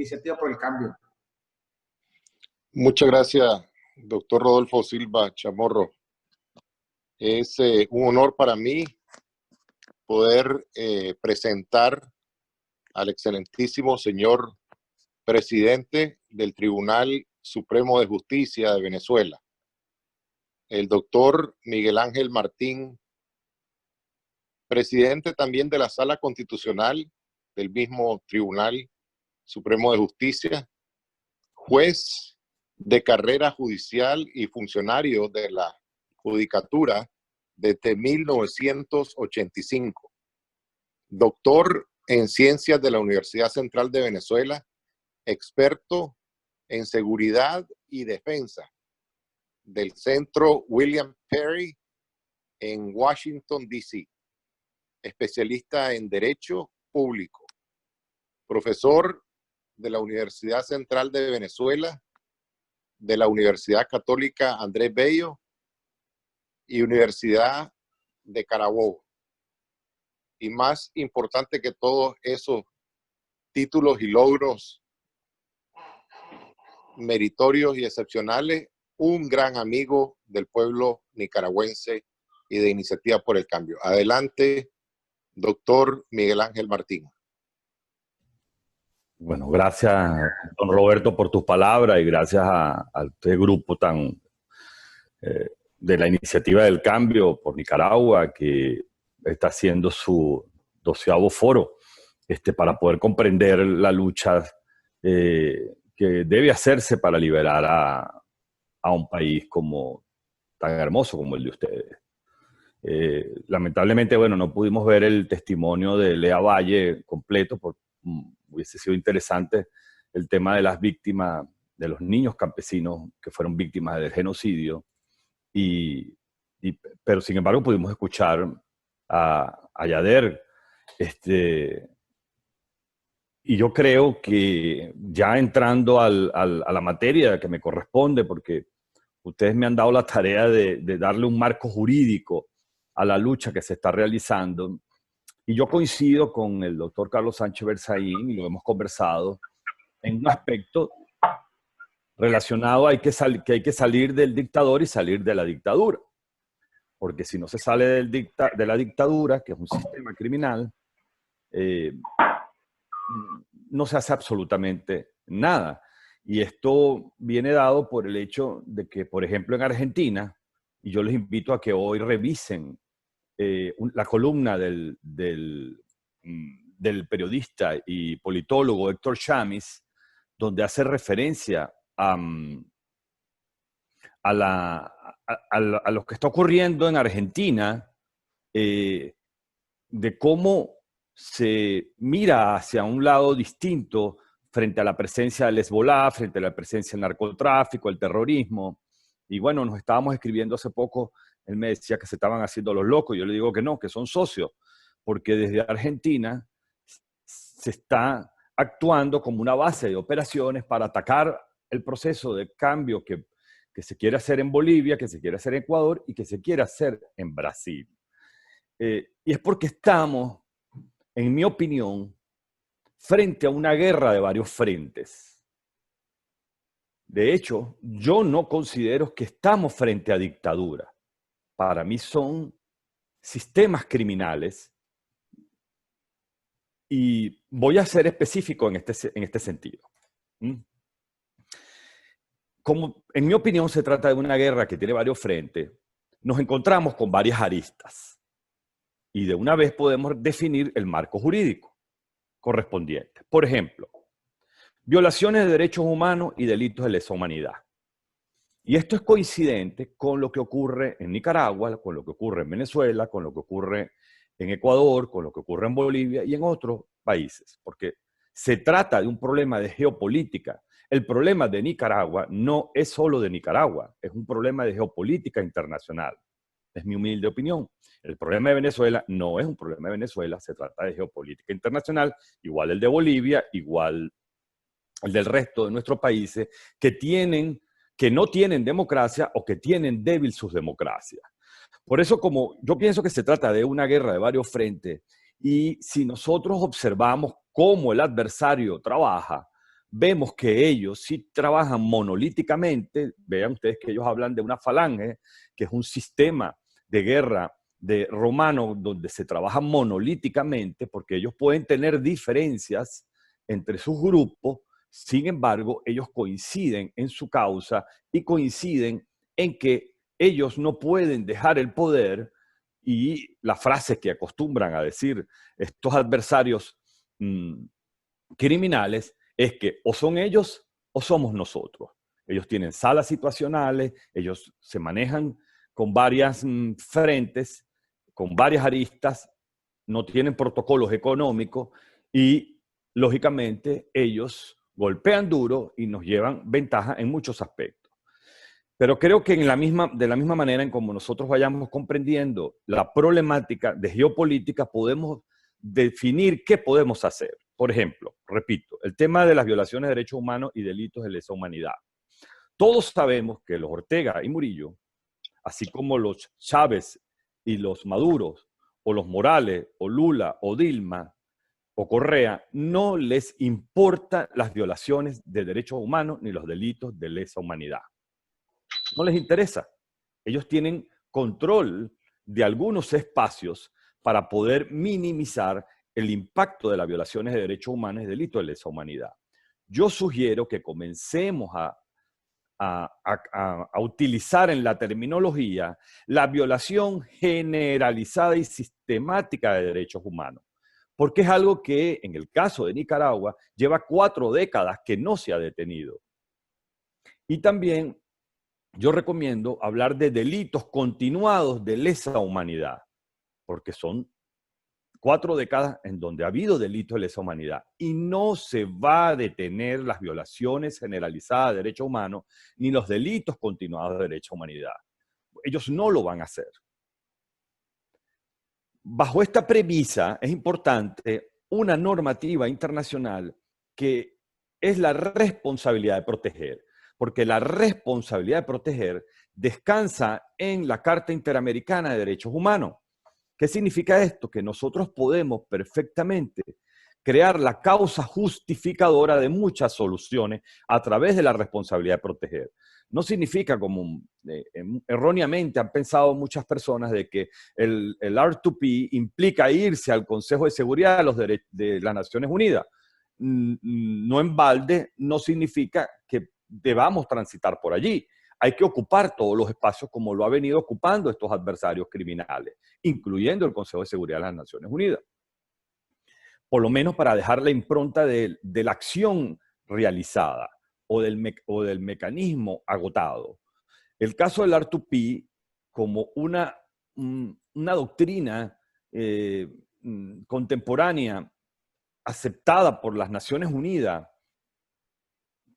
Iniciativa por el Cambio. Muchas gracias, doctor Rodolfo Silva Chamorro. Es un honor para mí poder presentar al excelentísimo señor presidente del Tribunal Supremo de Justicia de Venezuela, el doctor Miguel Ángel Martín, presidente también de la Sala Constitucional del mismo Tribunal Supremo de Justicia, juez de carrera judicial y funcionario de la Judicatura desde 1985, doctor en Ciencias de la Universidad Central de Venezuela, experto en seguridad y defensa del Centro William Perry en Washington, D.C., especialista en Derecho Público, profesor de la Universidad Central de Venezuela, de la Universidad Católica Andrés Bello y Universidad de Carabobo. Y más importante que todos esos títulos y logros meritorios y excepcionales, un gran amigo del pueblo nicaragüense y de Iniciativa por el Cambio. Adelante, doctor Miguel Ángel Martín. Bueno, gracias, don Roberto, por tus palabras y gracias a este grupo tan de la Iniciativa del Cambio por Nicaragua, que está haciendo su 12º foro para poder comprender la lucha que debe hacerse para liberar a un país tan hermoso como el de ustedes. Lamentablemente, bueno, no pudimos ver el testimonio de Lea Valle completo, porque hubiese sido interesante el tema de las víctimas, de los niños campesinos que fueron víctimas del genocidio, pero sin embargo pudimos escuchar a Yader, y yo creo que ya entrando a la materia que me corresponde, porque ustedes me han dado la tarea de darle un marco jurídico a la lucha que se está realizando, y yo coincido con el doctor Carlos Sánchez Berzaín, y lo hemos conversado, en un aspecto relacionado a que hay que salir del dictador y salir de la dictadura. Porque si no se sale de la dictadura, que es un sistema criminal, no se hace absolutamente nada. Y esto viene dado por el hecho de que, por ejemplo, en Argentina, y yo les invito a que hoy revisen la columna del periodista y politólogo Héctor Chamis, donde hace referencia a lo que está ocurriendo en Argentina, de cómo se mira hacia un lado distinto frente a la presencia del Hezbolá, frente a la presencia del narcotráfico, el terrorismo. Y bueno, nos estábamos escribiendo hace poco, él me decía que se estaban haciendo los locos, yo le digo que no, que son socios, porque desde Argentina se está actuando como una base de operaciones para atacar el proceso de cambio que se quiere hacer en Bolivia, que se quiere hacer en Ecuador y que se quiere hacer en Brasil. Y es porque estamos, en mi opinión, frente a una guerra de varios frentes. De hecho, yo no considero que estamos frente a dictadura. Para mí son sistemas criminales, y voy a ser específico en este sentido. Como en mi opinión se trata de una guerra que tiene varios frentes, nos encontramos con varias aristas y de una vez podemos definir el marco jurídico correspondiente. Por ejemplo, violaciones de derechos humanos y delitos de lesa humanidad. Y esto es coincidente con lo que ocurre en Nicaragua, con lo que ocurre en Venezuela, con lo que ocurre en Ecuador, con lo que ocurre en Bolivia y en otros países, porque se trata de un problema de geopolítica. El problema de Nicaragua no es solo de Nicaragua, es un problema de geopolítica internacional. Es mi humilde opinión. El problema de Venezuela no es un problema de Venezuela, se trata de geopolítica internacional, igual el de Bolivia, igual el del resto de nuestros países que no tienen democracia o que tienen débil sus democracias. Por eso, como yo pienso que se trata de una guerra de varios frentes, y si nosotros observamos cómo el adversario trabaja, vemos que ellos sí trabajan monolíticamente. Vean ustedes que ellos hablan de una falange, que es un sistema de guerra de romano donde se trabaja monolíticamente, porque ellos pueden tener diferencias entre sus grupos. Sin embargo, ellos coinciden en su causa y coinciden en que ellos no pueden dejar el poder, y la frase que acostumbran a decir estos adversarios criminales es que o son ellos o somos nosotros. Ellos tienen salas situacionales, ellos se manejan con varias frentes, con varias aristas, no tienen protocolos económicos y, lógicamente, ellos golpean duro y nos llevan ventaja en muchos aspectos. Pero creo que de la misma manera en como nosotros vayamos comprendiendo la problemática de geopolítica, podemos definir qué podemos hacer. Por ejemplo, repito, el tema de las violaciones de derechos humanos y delitos de lesa humanidad. Todos sabemos que los Ortega y Murillo, así como los Chávez y los Maduros, o los Morales, o Lula, o Dilma, o Correa, no les importan las violaciones de derechos humanos ni los delitos de lesa humanidad. No les interesa. Ellos tienen control de algunos espacios para poder minimizar el impacto de las violaciones de derechos humanos y delitos de lesa humanidad. Yo sugiero que comencemos a utilizar en la terminología la violación generalizada y sistemática de derechos humanos, porque es algo que en el caso de Nicaragua lleva 4 décadas que no se ha detenido. Y también yo recomiendo hablar de delitos continuados de lesa humanidad, porque son 4 décadas en donde ha habido delitos de lesa humanidad y no se va a detener las violaciones generalizadas de derechos humanos ni los delitos continuados de derecha humanidad. Ellos no lo van a hacer. Bajo esta premisa es importante una normativa internacional que es la responsabilidad de proteger, porque la responsabilidad de proteger descansa en la Carta Interamericana de Derechos Humanos. ¿Qué significa esto? Que nosotros podemos perfectamente crear la causa justificadora de muchas soluciones a través de la responsabilidad de proteger. No significa, como erróneamente han pensado muchas personas, de que el R2P implica irse al Consejo de Seguridad de las Naciones Unidas. No en balde, no significa que debamos transitar por allí. Hay que ocupar todos los espacios como lo ha venido ocupando estos adversarios criminales, incluyendo el Consejo de Seguridad de las Naciones Unidas. Por lo menos para dejar la impronta de la acción realizada o del mecanismo agotado. El caso del R2P, como una doctrina contemporánea aceptada por las Naciones Unidas,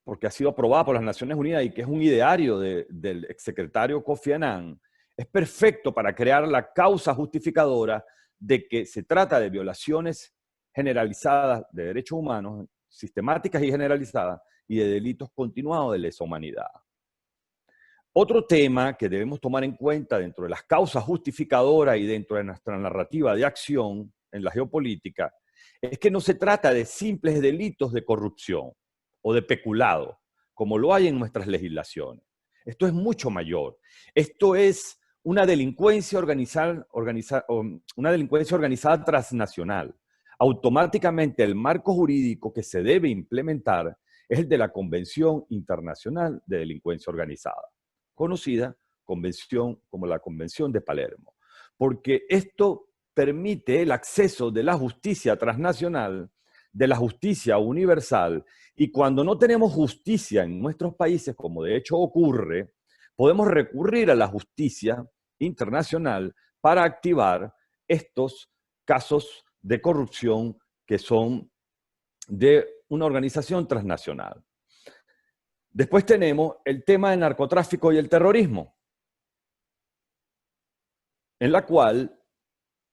porque ha sido aprobada por las Naciones Unidas y que es un ideario del exsecretario Kofi Annan, es perfecto para crear la causa justificadora de que se trata de violaciones generalizadas de derechos humanos, sistemáticas y generalizadas, y de delitos continuados de lesa humanidad. Otro tema que debemos tomar en cuenta dentro de las causas justificadoras y dentro de nuestra narrativa de acción en la geopolítica es que no se trata de simples delitos de corrupción o de peculado, como lo hay en nuestras legislaciones. Esto es mucho mayor. Esto es una delincuencia organizada transnacional. Automáticamente el marco jurídico que se debe implementar es el de la Convención Internacional de Delincuencia Organizada, conocida como la Convención de Palermo, porque esto permite el acceso de la justicia transnacional, de la justicia universal, y cuando no tenemos justicia en nuestros países, como de hecho ocurre, podemos recurrir a la justicia internacional para activar estos casos de corrupción que son de una organización transnacional. Después tenemos el tema del narcotráfico y el terrorismo, en la cual,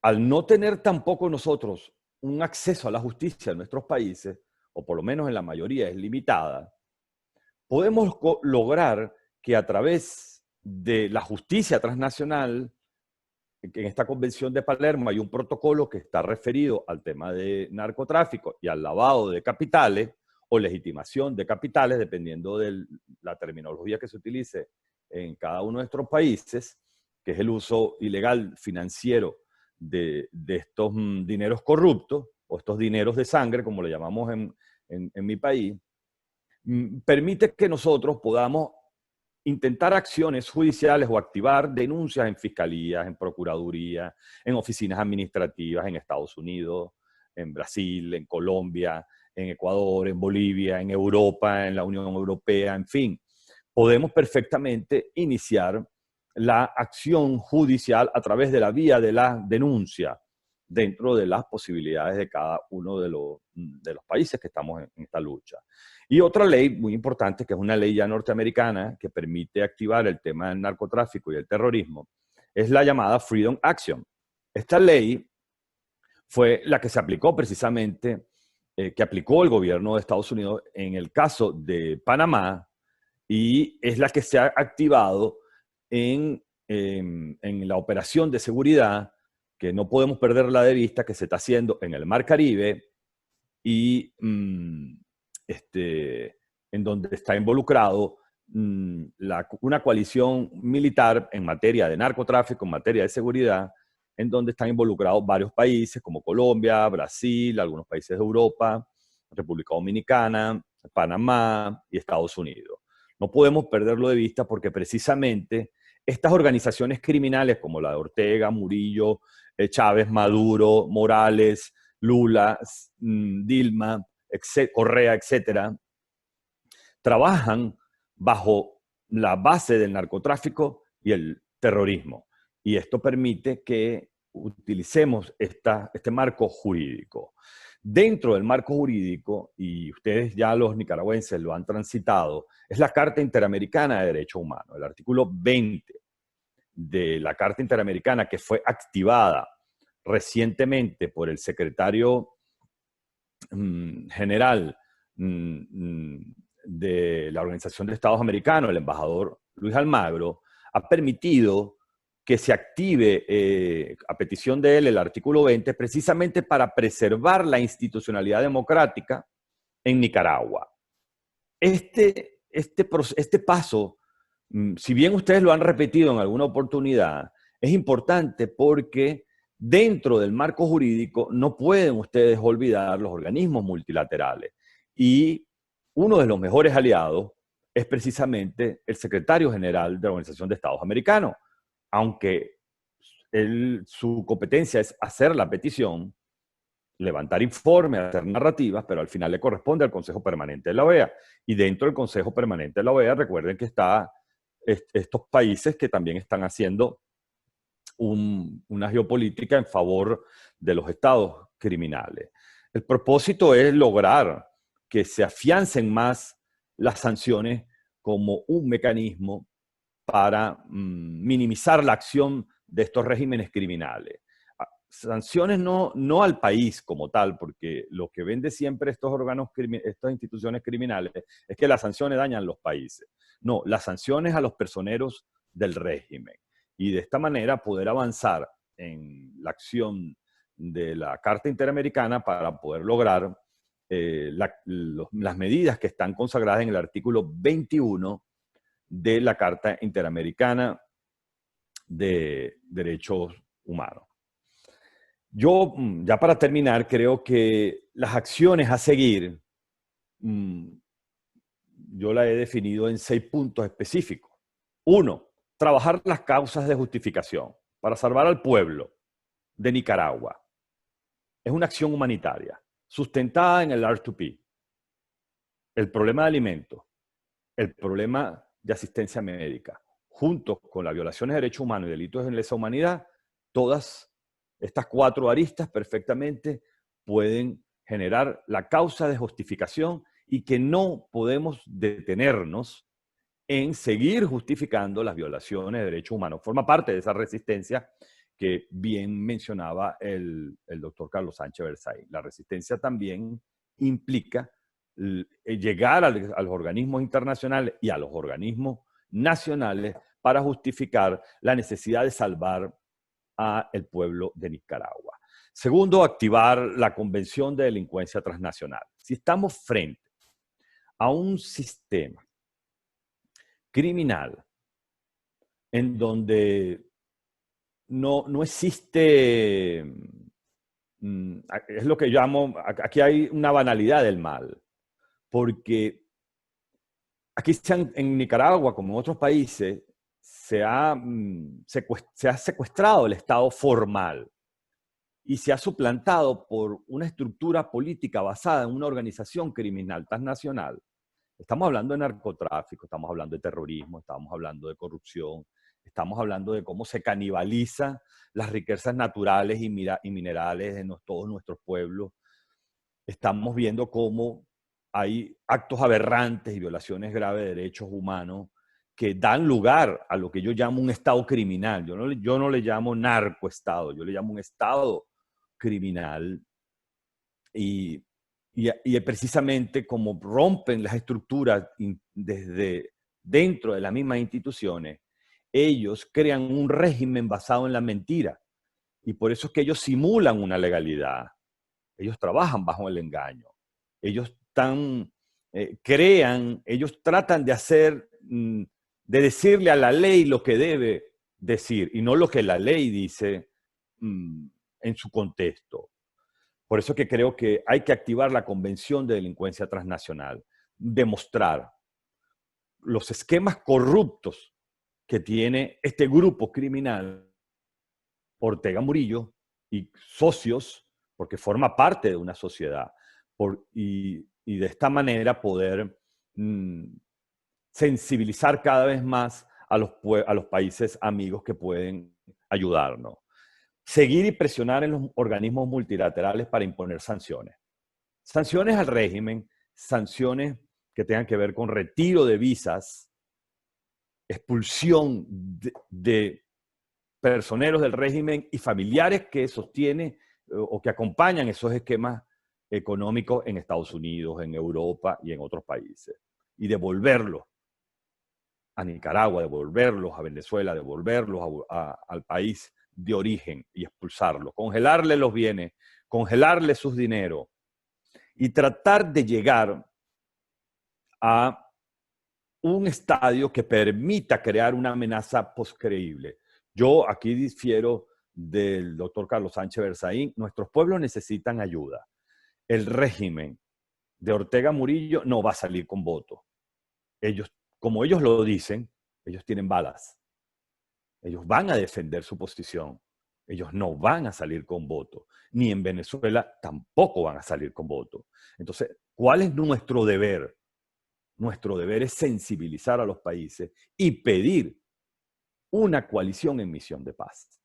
al no tener tampoco nosotros un acceso a la justicia en nuestros países, o por lo menos en la mayoría es limitada, podemos lograr que a través de la justicia transnacional, en esta Convención de Palermo hay un protocolo que está referido al tema de narcotráfico y al lavado de capitales, o legitimación de capitales, dependiendo de la terminología que se utilice en cada uno de nuestros países, que es el uso ilegal financiero de estos dineros corruptos, o estos dineros de sangre, como le llamamos en mi país, permite que nosotros podamos intentar acciones judiciales o activar denuncias en fiscalías, en procuraduría, en oficinas administrativas en Estados Unidos, en Brasil, en Colombia, en Ecuador, en Bolivia, en Europa, en la Unión Europea, en fin. Podemos perfectamente iniciar la acción judicial a través de la vía de la denuncia dentro de las posibilidades de cada uno de los países que estamos en esta lucha. Y otra ley muy importante, que es una ley ya norteamericana que permite activar el tema del narcotráfico y el terrorismo, es la llamada Freedom Action. Esta ley fue la que se aplicó precisamente, que aplicó el gobierno de Estados Unidos en el caso de Panamá, y es la que se ha activado en la operación de seguridad, que no podemos perderla de vista, que se está haciendo en el Mar Caribe y en donde está involucrado una coalición militar en materia de narcotráfico, en materia de seguridad, en donde están involucrados varios países como Colombia, Brasil, algunos países de Europa, República Dominicana, Panamá y Estados Unidos. No podemos perderlo de vista porque precisamente estas organizaciones criminales como la de Ortega, Murillo, Chávez, Maduro, Morales, Lula, Dilma, Correa, etcétera, trabajan bajo la base del narcotráfico y el terrorismo. Y esto permite que utilicemos este marco jurídico. Dentro del marco jurídico, y ustedes ya los nicaragüenses lo han transitado, es la Carta Interamericana de Derechos Humanos, el artículo 20 de la Carta Interamericana, que fue activada recientemente por el secretario general de la Organización de Estados Americanos, el embajador Luis Almagro, ha permitido que se active a petición de él el artículo 20 precisamente para preservar la institucionalidad democrática en Nicaragua. Este paso, si bien ustedes lo han repetido en alguna oportunidad, es importante porque dentro del marco jurídico no pueden ustedes olvidar los organismos multilaterales. Y uno de los mejores aliados es precisamente el secretario general de la Organización de Estados Americanos. Aunque su competencia es hacer la petición, levantar informes, hacer narrativas, pero al final le corresponde al Consejo Permanente de la OEA. Y dentro del Consejo Permanente de la OEA, recuerden que está estos países que también están haciendo una geopolítica en favor de los estados criminales. El propósito es lograr que se afiancen más las sanciones como un mecanismo para minimizar la acción de estos regímenes criminales. Sanciones no al país como tal, porque lo que vende siempre estos órganos, estas instituciones criminales, es que las sanciones dañan los países. No, las sanciones a los personeros del régimen. Y de esta manera poder avanzar en la acción de la Carta Interamericana para poder lograr las medidas que están consagradas en el artículo 21 de la Carta Interamericana de Derechos Humanos. Yo, ya para terminar, creo que las acciones a seguir, yo las he definido en 6 puntos específicos. 1, trabajar las causas de justificación para salvar al pueblo de Nicaragua. Es una acción humanitaria, sustentada en el R2P. El problema de alimentos, el problema de asistencia médica, junto con las violaciones de derechos humanos y delitos de lesa humanidad, todas estas 4 aristas perfectamente pueden generar la causa de justificación y que no podemos detenernos en seguir justificando las violaciones de derechos humanos. Forma parte de esa resistencia que bien mencionaba el doctor Carlos Sánchez Bersay. La resistencia también implica llegar a los organismos internacionales y a los organismos nacionales para justificar la necesidad de salvar al pueblo de Nicaragua. Segundo, activar la Convención de Delincuencia Transnacional. Si estamos frente a un sistema criminal en donde no existe, es lo que llamo, aquí hay una banalidad del mal, porque aquí en Nicaragua, como en otros países, se ha secuestrado el Estado formal y se ha suplantado por una estructura política basada en una organización criminal transnacional. Estamos hablando de narcotráfico, estamos hablando de terrorismo, estamos hablando de corrupción, estamos hablando de cómo se canibaliza las riquezas naturales y minerales de todos nuestros pueblos. Estamos viendo cómo hay actos aberrantes y violaciones graves de derechos humanos que dan lugar a lo que yo llamo un estado criminal. Yo no le llamo narcoestado, yo le llamo un estado criminal. Y precisamente como rompen las estructuras desde dentro de las mismas instituciones, ellos crean un régimen basado en la mentira. Y por eso es que ellos simulan una legalidad. Ellos trabajan bajo el engaño. Ellos ellos tratan de hacer, de decirle a la ley lo que debe decir y no lo que la ley dice en su contexto. Por eso que creo que hay que activar la Convención de Delincuencia Transnacional, demostrar los esquemas corruptos que tiene este grupo criminal, Ortega Murillo y socios, porque forma parte de una sociedad, y de esta manera poder sensibilizar cada vez más a los países amigos que pueden ayudarnos. Seguir y presionar en los organismos multilaterales para imponer sanciones. Sanciones al régimen, sanciones que tengan que ver con retiro de visas, expulsión de personeros del régimen y familiares que sostienen o que acompañan esos esquemas económicos en Estados Unidos, en Europa y en otros países. Y devolverlos a Nicaragua, devolverlos a Venezuela, devolverlos al país de origen y expulsarlos, congelarle los bienes, congelarle sus dineros y tratar de llegar a un estadio que permita crear una amenaza postcreíble. Yo aquí difiero del doctor Carlos Sánchez Berzaín. Nuestros pueblos necesitan ayuda. El régimen de Ortega Murillo no va a salir con voto. Ellos, como ellos lo dicen, ellos tienen balas. Ellos van a defender su posición. Ellos no van a salir con voto. Ni en Venezuela tampoco van a salir con voto. Entonces, ¿cuál es nuestro deber? Nuestro deber es sensibilizar a los países y pedir una coalición en misión de paz.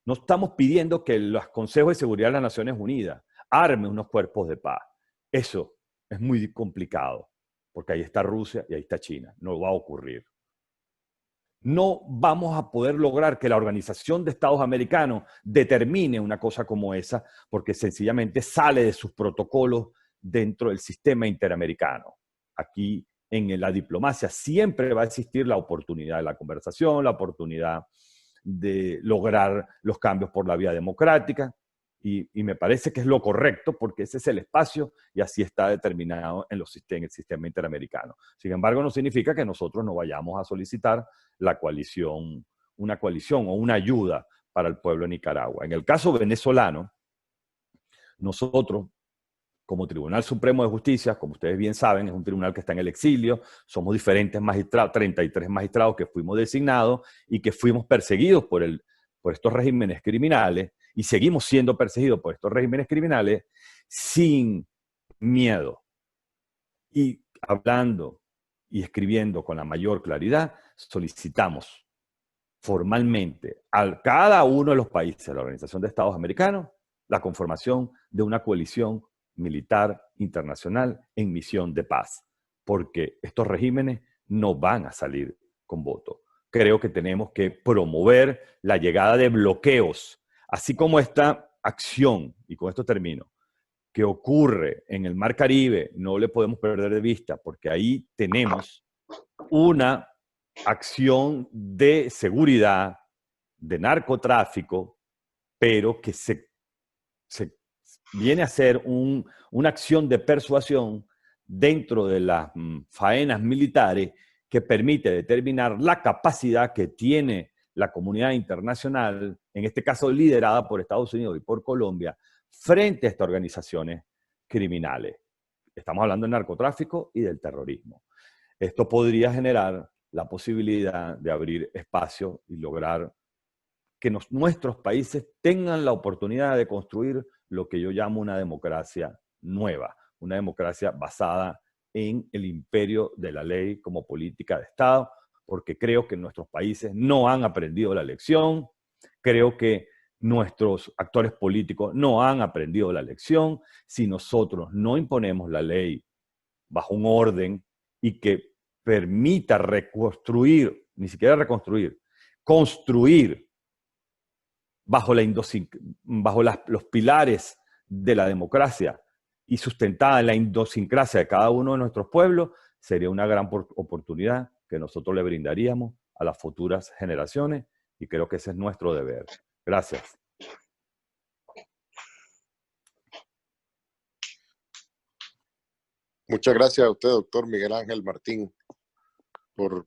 No estamos pidiendo que los consejos de seguridad de las Naciones Unidas armen unos cuerpos de paz. Eso es muy complicado, porque ahí está Rusia y ahí está China. No va a ocurrir. No vamos a poder lograr que la Organización de Estados Americanos determine una cosa como esa, porque sencillamente sale de sus protocolos dentro del sistema interamericano. Aquí en la diplomacia siempre va a existir la oportunidad de la conversación, la oportunidad de lograr los cambios por la vía democrática, y me parece que es lo correcto porque ese es el espacio y así está determinado en el sistema interamericano. Sin embargo, no significa que nosotros no vayamos a solicitar la coalición, una coalición o una ayuda para el pueblo de Nicaragua. En el caso venezolano, nosotros, como Tribunal Supremo de Justicia, como ustedes bien saben, es un tribunal que está en el exilio, somos diferentes magistrados, 33 magistrados que fuimos designados y que fuimos perseguidos por estos regímenes criminales y seguimos siendo perseguidos por estos regímenes criminales sin miedo. Y hablando y escribiendo con la mayor claridad, solicitamos formalmente a cada uno de los países de la Organización de Estados Americanos la conformación de una coalición militar internacional en misión de paz, porque estos regímenes no van a salir con voto. Creo que tenemos que promover la llegada de bloqueos, así como esta acción, y con esto termino, que ocurre en el Mar Caribe, no le podemos perder de vista, porque ahí tenemos una acción de seguridad, de narcotráfico, pero que se viene a ser una acción de persuasión dentro de las faenas militares que permite determinar la capacidad que tiene la comunidad internacional, en este caso liderada por Estados Unidos y por Colombia, frente a estas organizaciones criminales. Estamos hablando del narcotráfico y del terrorismo. Esto podría generar la posibilidad de abrir espacios y lograr que nuestros países tengan la oportunidad de construir lo que yo llamo una democracia nueva, una democracia basada en el imperio de la ley como política de Estado, porque creo que nuestros países no han aprendido la lección, creo que nuestros actores políticos no han aprendido la lección. Si nosotros no imponemos la ley bajo un orden y que permita reconstruir, ni siquiera reconstruir, construir bajo los pilares de la democracia y sustentada en la idiosincrasia de cada uno de nuestros pueblos, sería una gran oportunidad que nosotros le brindaríamos a las futuras generaciones, y creo que ese es nuestro deber. Gracias. Muchas gracias a usted, doctor Miguel Ángel Martín, por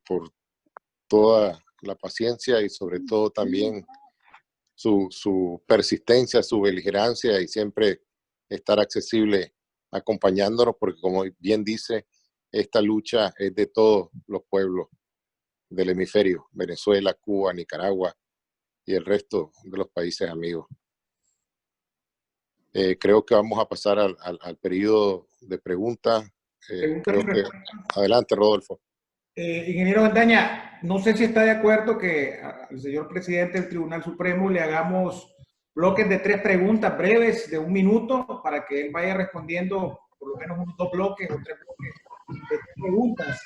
toda la paciencia y sobre todo también su persistencia, su beligerancia y siempre estar accesible acompañándonos, porque como bien dice, esta lucha es de todos los pueblos del hemisferio, Venezuela, Cuba, Nicaragua y el resto de los países amigos. Creo que vamos a pasar al periodo de preguntas. Adelante, Rodolfo. Ingeniero Saldaña, no sé si está de acuerdo que al señor presidente del Tribunal Supremo le hagamos bloques de 3 preguntas breves de 1 minuto para que él vaya respondiendo por lo menos unos 2 bloques o 3 bloques de 3 preguntas.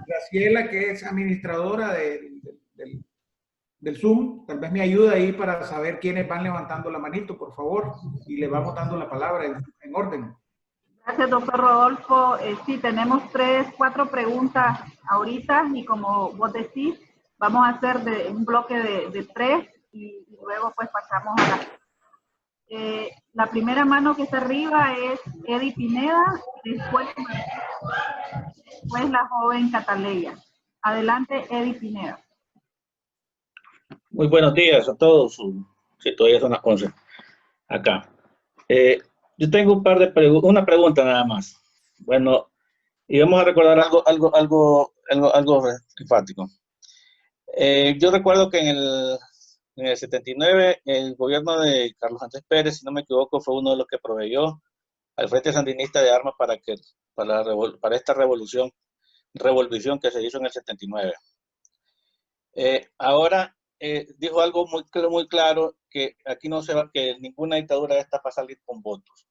Graciela, que es administradora del Zoom, tal vez me ayuda ahí para saber quiénes van levantando la manito, por favor, y le vamos dando la palabra en orden. Gracias, doctor Rodolfo. Sí, tenemos 4 preguntas ahorita y como vos decís, vamos a hacer un bloque de 3 y luego pues pasamos a la primera mano que está arriba es Eddie Pineda, después la joven Cataleya. Adelante, Eddie Pineda. Muy buenos días a todos, si todavía son las 11 acá. Yo tengo una pregunta nada más. Bueno, y vamos a recordar algo enfático. Yo recuerdo que en el 79 el gobierno de Carlos Andrés Pérez, si no me equivoco, fue uno de los que proveyó al Frente Sandinista de armas para esta revolución que se hizo en el 79. Ahora dijo algo muy claro, que aquí que ninguna dictadura de esta va a salir con votos.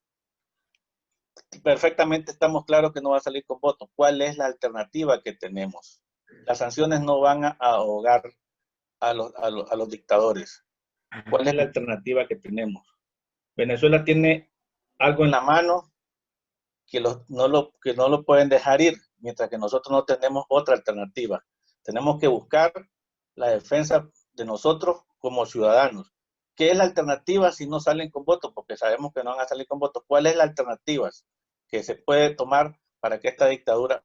Perfectamente estamos claros que no va a salir con votos. ¿Cuál es la alternativa que tenemos? Las sanciones no van a ahogar a los dictadores. ¿Cuál es la alternativa que tenemos? Venezuela tiene algo en la mano que no lo pueden dejar ir, mientras que nosotros no tenemos otra alternativa. Tenemos que buscar la defensa de nosotros como ciudadanos. ¿Qué es la alternativa si no salen con votos? Porque sabemos que no van a salir con votos. ¿Cuál es la alternativa que se puede tomar para que esta dictadura,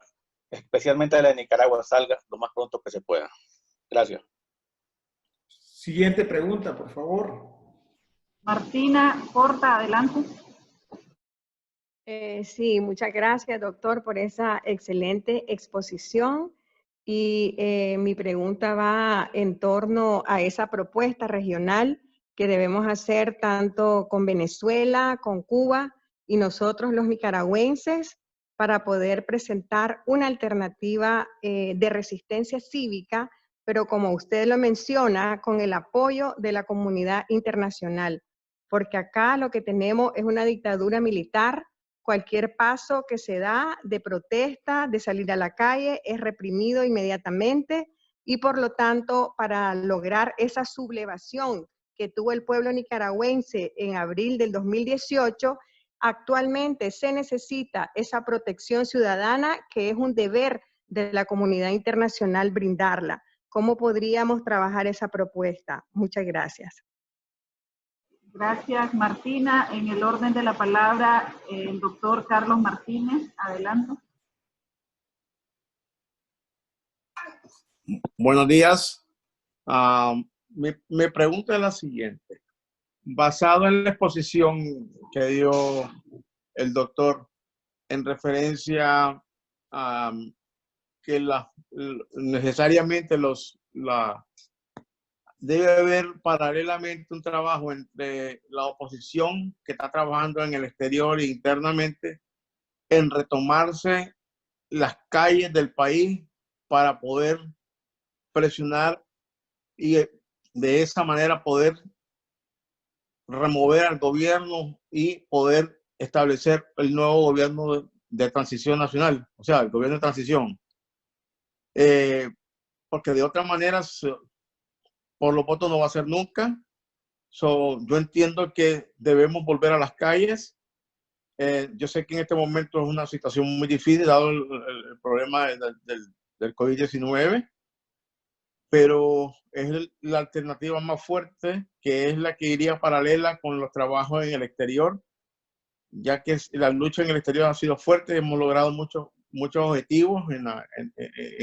especialmente la de Nicaragua, salga lo más pronto que se pueda? Gracias. Siguiente pregunta, por favor. Martina Porta, adelante. Sí, muchas gracias, doctor, por esa excelente exposición. Y mi pregunta va en torno a esa propuesta regional que debemos hacer tanto con Venezuela, con Cuba y nosotros los nicaragüenses para poder presentar una alternativa de resistencia cívica, pero como usted lo menciona, con el apoyo de la comunidad internacional. Porque acá lo que tenemos es una dictadura militar. Cualquier paso que se da de protesta, de salir a la calle, es reprimido inmediatamente y por lo tanto, para lograr esa sublevación que tuvo el pueblo nicaragüense en abril del 2018, actualmente se necesita esa protección ciudadana que es un deber de la comunidad internacional brindarla. ¿Cómo podríamos trabajar esa propuesta? Muchas gracias. Gracias, Martina. En el orden de la palabra, el doctor Carlos Martínez. Adelante. Buenos días. Mi pregunta es la siguiente. Basado en la exposición que dio el doctor en referencia a que necesariamente debe haber paralelamente un trabajo entre la oposición que está trabajando en el exterior e internamente en retomarse las calles del país para poder presionar y de esa manera poder remover al gobierno y poder establecer el nuevo gobierno de transición nacional, o sea, el gobierno de transición. Porque de otra manera, por los votos no va a ser nunca. Yo entiendo que debemos volver a las calles. Yo sé que en este momento es una situación muy difícil, dado el problema del COVID-19, pero es la alternativa más fuerte, que es la que iría paralela con los trabajos en el exterior, ya que la lucha en el exterior ha sido fuerte. Hemos logrado muchos objetivos en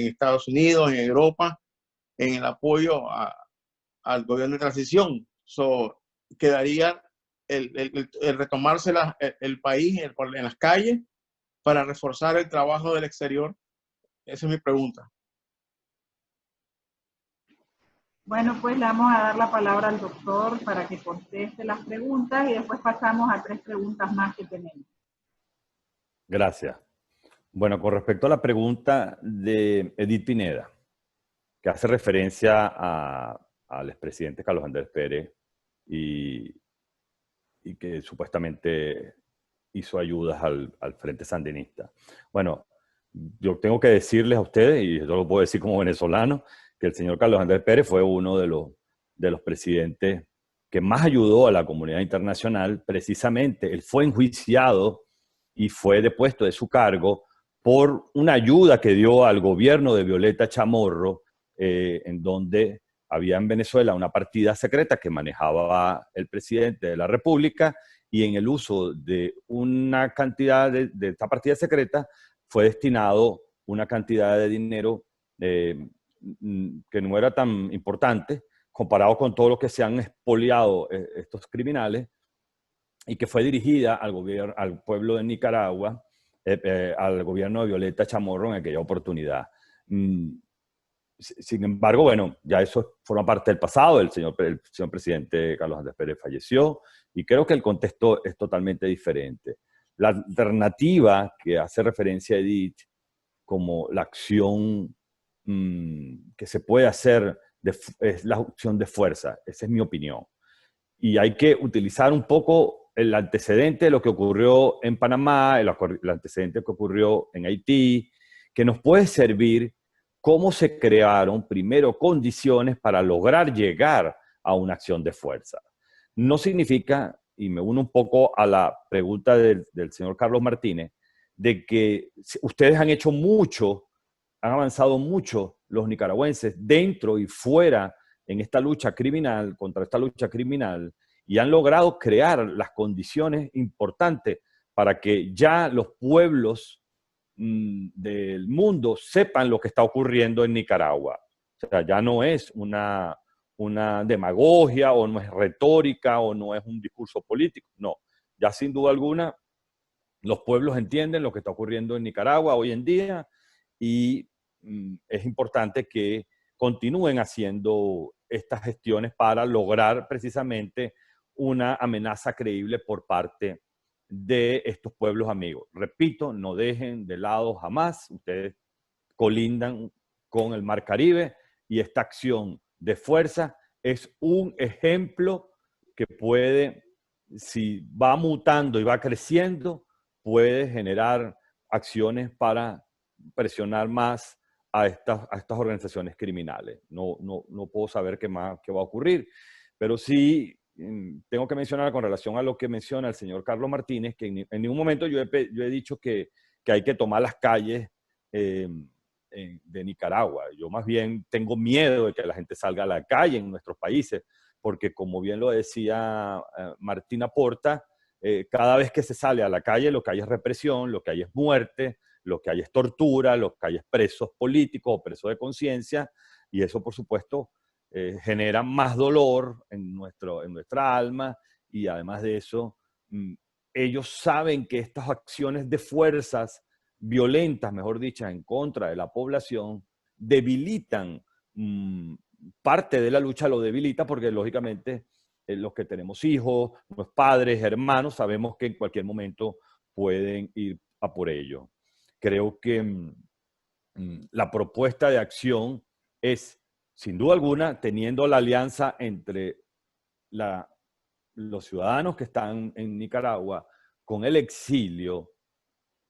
Estados Unidos, en Europa, en el apoyo al gobierno de transición. Quedaría el retomarse el país en las calles para reforzar el trabajo del exterior. Esa es mi pregunta. Bueno, pues le vamos a dar la palabra al doctor para que conteste las preguntas y después pasamos a 3 preguntas más que tenemos. Gracias. Bueno, con respecto a la pregunta de Edith Pineda, que hace referencia al expresidente Carlos Andrés Pérez y que supuestamente hizo ayudas al Frente Sandinista. Bueno, yo tengo que decirles a ustedes, y yo lo puedo decir como venezolano, que el señor Carlos Andrés Pérez fue uno de los presidentes que más ayudó a la comunidad internacional. Precisamente, él fue enjuiciado y fue depuesto de su cargo por una ayuda que dio al gobierno de Violeta Chamorro, en donde había en Venezuela una partida secreta que manejaba el presidente de la República, y en el uso de una cantidad de esta partida secreta fue destinado una cantidad de dinero que no era tan importante comparado con todo lo que se han expoliado estos criminales, y que fue dirigida al pueblo de Nicaragua, al gobierno de Violeta Chamorro en aquella oportunidad. Sin embargo, bueno, ya eso forma parte del pasado. El señor presidente Carlos Andrés Pérez falleció y creo que el contexto es totalmente diferente. La alternativa que hace referencia a Edith como la acción que se puede hacer es la opción de fuerza. Esa es mi opinión. Y hay que utilizar un poco el antecedente de lo que ocurrió en Panamá, el antecedente que ocurrió en Haití, que nos puede servir cómo se crearon primero condiciones para lograr llegar a una acción de fuerza. No significa, y me uno un poco a la pregunta del señor Carlos Martínez, de que ustedes han hecho mucho, han avanzado mucho los nicaragüenses dentro y fuera en esta lucha criminal, contra esta lucha criminal, y han logrado crear las condiciones importantes para que ya los pueblos del mundo sepan lo que está ocurriendo en Nicaragua. O sea, ya no es una demagogia, o no es retórica, o no es un discurso político. No, ya sin duda alguna los pueblos entienden lo que está ocurriendo en Nicaragua hoy en día, y es importante que continúen haciendo estas gestiones para lograr precisamente una amenaza creíble por parte de estos pueblos amigos. Repito, no dejen de lado jamás, ustedes colindan con el Mar Caribe, y esta acción de fuerza es un ejemplo que puede, si va mutando y va creciendo, puede generar acciones para presionar más a estas organizaciones criminales. No puedo saber qué va a ocurrir, pero sí tengo que mencionar, con relación a lo que menciona el señor Carlos Martínez, que en ningún momento yo he dicho que hay que tomar las calles de Nicaragua. Yo más bien tengo miedo de que la gente salga a la calle en nuestros países, porque como bien lo decía Martina Porta, cada vez que se sale a la calle lo que hay es represión, lo que hay es muerte, lo que hay es tortura, lo que hay es presos políticos o presos de conciencia, y eso por supuesto genera más dolor en nuestra alma, y además de eso, ellos saben que estas acciones de fuerzas violentas, mejor dicho, en contra de la población, debilitan parte de la lucha, lo debilita porque lógicamente los que tenemos hijos, los padres, hermanos, sabemos que en cualquier momento pueden ir a por ello. Creo que la propuesta de acción es, sin duda alguna, teniendo la alianza entre los ciudadanos que están en Nicaragua con el exilio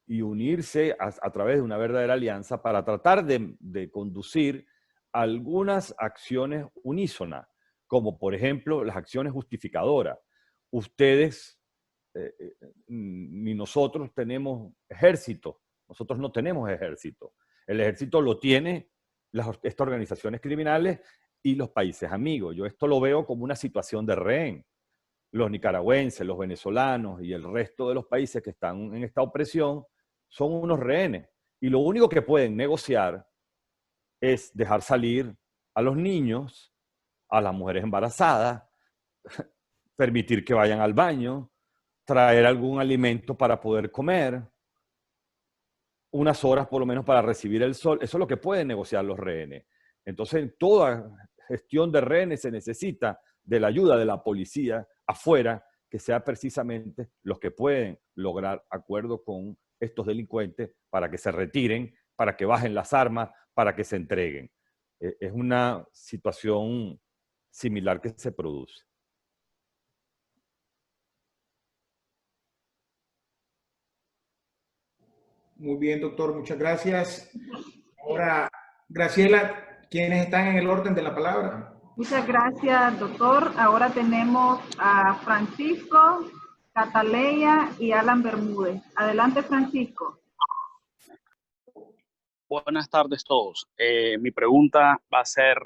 y unirse a través de una verdadera alianza para tratar de conducir algunas acciones unísonas, como por ejemplo las acciones justificadoras. Ustedes ni nosotros tenemos ejército, nosotros no tenemos ejército. El ejército lo tiene estas organizaciones criminales y los países amigos. Yo esto lo veo como una situación de rehén. Los nicaragüenses, los venezolanos y el resto de los países que están en esta opresión son unos rehenes. Y lo único que pueden negociar es dejar salir a los niños, a las mujeres embarazadas, permitir que vayan al baño, traer algún alimento para poder comer, unas horas por lo menos para recibir el sol. Eso es lo que pueden negociar los rehenes. Entonces, en toda gestión de rehenes se necesita de la ayuda de la policía afuera, que sea precisamente los que pueden lograr acuerdo con estos delincuentes para que se retiren, para que bajen las armas, para que se entreguen. Es una situación similar que se produce. Muy bien, doctor, muchas gracias. Ahora, Graciela, ¿quiénes están en el orden de la palabra? Muchas gracias, doctor. Ahora tenemos a Francisco, Cataleya y Alan Bermúdez. Adelante, Francisco. Buenas tardes todos. Mi pregunta va a ser,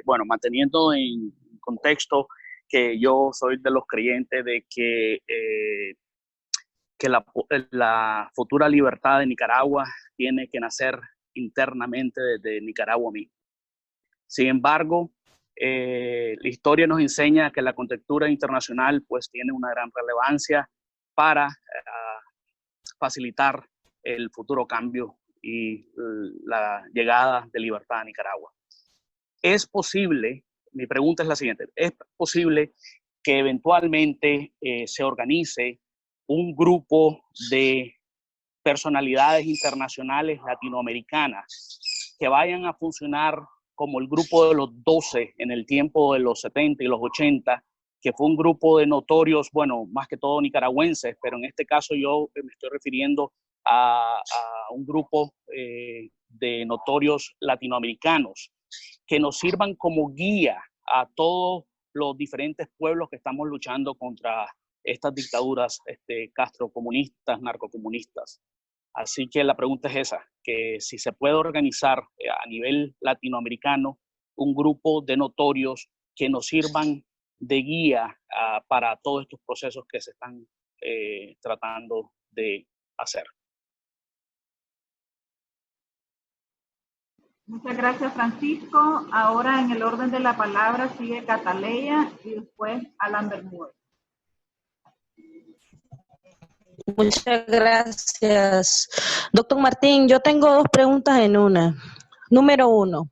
bueno, manteniendo en contexto que yo soy de los creyentes de que la futura libertad de Nicaragua tiene que nacer internamente desde Nicaragua mismo. Sin embargo, la historia nos enseña que la contextura internacional pues tiene una gran relevancia para facilitar el futuro cambio y la llegada de libertad a Nicaragua. Es posible, mi pregunta es la siguiente, ¿es posible que eventualmente se organice un grupo de personalidades internacionales latinoamericanas que vayan a funcionar como el grupo de los 12 en el tiempo de los 70 y los 80, que fue un grupo de notorios, bueno, más que todo nicaragüenses, pero en este caso yo me estoy refiriendo a un grupo de notorios latinoamericanos que nos sirvan como guía a todos los diferentes pueblos que estamos luchando contra estas dictaduras castrocomunistas, narcocomunistas. Así que la pregunta es esa, que si se puede organizar a nivel latinoamericano un grupo de notorios que nos sirvan de guía para todos estos procesos que se están tratando de hacer. Muchas gracias, Francisco. Ahora en el orden de la palabra sigue Cataleya y después Alan Bermúdez. Muchas gracias. Doctor Martín, yo tengo dos preguntas en una. Número uno,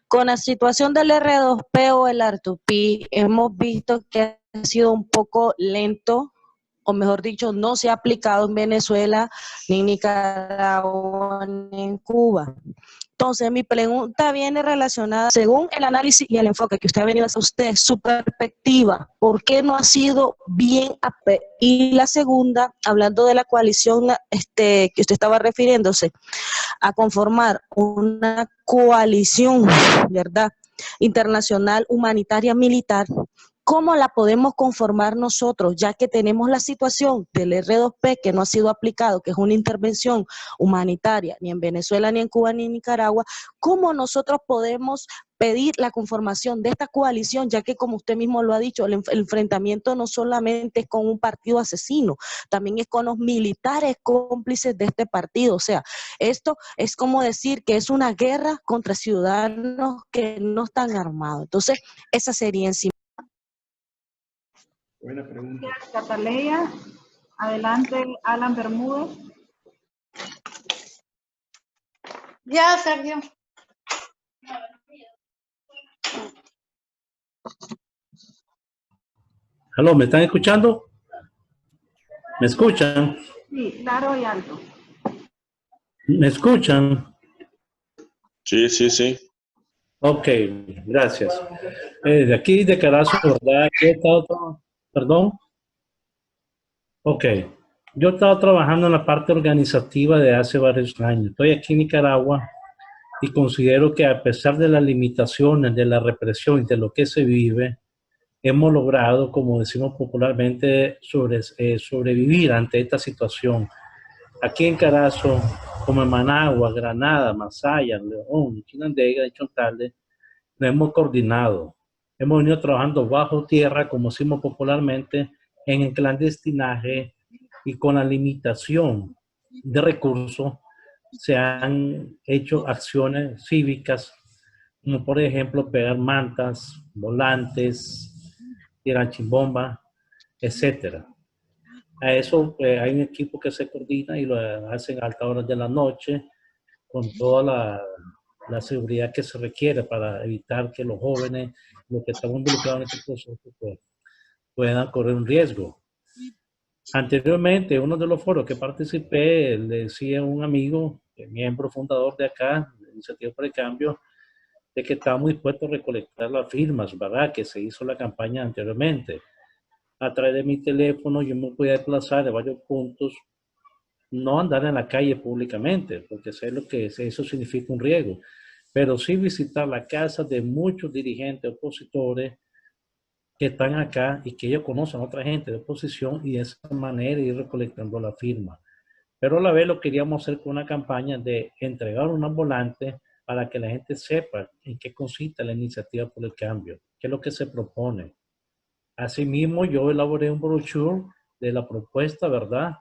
con la situación del R2P o el R2P, hemos visto que ha sido un poco lento, o mejor dicho, no se ha aplicado en Venezuela, ni en Nicaragua, ni en Cuba. Entonces, mi pregunta viene relacionada, según el análisis y el enfoque que usted ha venido a hacer usted, su perspectiva, ¿por qué no ha sido bien? Y la segunda, hablando de la coalición que usted estaba refiriéndose, a conformar una coalición, ¿verdad?, internacional humanitaria militar ¿cómo la podemos conformar nosotros, ya que tenemos la situación del R2P que no ha sido aplicado, que es una intervención humanitaria, ni en Venezuela, ni en Cuba, ni en Nicaragua? ¿Cómo nosotros podemos pedir la conformación de esta coalición, ya que, como usted mismo lo ha dicho, el enfrentamiento no solamente es con un partido asesino, también es con los militares cómplices de este partido? O sea, esto es como decir que es una guerra contra ciudadanos que no están armados. Entonces, esa sería en sí. Buena pregunta. Gracias, Cataleya. Adelante, Alan Bermúdez. Ya, Sergio. Aló, ¿me están escuchando? ¿Me escuchan? Sí, claro y alto. ¿Me escuchan? Sí, sí, sí. Ok, gracias. De aquí de Carazo, ¿verdad? Yo he estado, perdón. Ok, yo he estado trabajando en la parte organizativa de hace varios años. Estoy aquí en Nicaragua y considero que a pesar de las limitaciones, de la represión y de lo que se vive, hemos logrado, como decimos popularmente, sobrevivir ante esta situación. Aquí en Carazo, como en Managua, Granada, Masaya, León, Chinandega y Chontales, nos hemos coordinado. Hemos venido trabajando bajo tierra, como decimos popularmente, en el clandestinaje, y con la limitación de recursos se han hecho acciones cívicas, como por ejemplo pegar mantas, volantes, tirar chimbomba, etcétera. A eso hay un equipo que se coordina y lo hacen a altas horas de la noche con toda la seguridad que se requiere para evitar que los jóvenes, los que están involucrados en este proceso, pues, puedan correr un riesgo. Anteriormente, uno de los foros que participé, le decía a un amigo, miembro fundador de acá, de Iniciativa por el Cambio, de que estábamos dispuestos a recolectar las firmas, ¿verdad? Que se hizo la campaña anteriormente. A través de mi teléfono yo me podía desplazar de varios puntos, no andar en la calle públicamente, porque sé lo que eso significa un riesgo, pero sí visitar la casa de muchos dirigentes opositores que están acá y que ellos conocen a otra gente de oposición, y de esa manera ir recolectando la firma. Pero a la vez lo queríamos hacer con una campaña de entregar unos volantes para que la gente sepa en qué consiste la Iniciativa por el Cambio, qué es lo que se propone. Asimismo, yo elaboré un brochure de la propuesta, ¿verdad?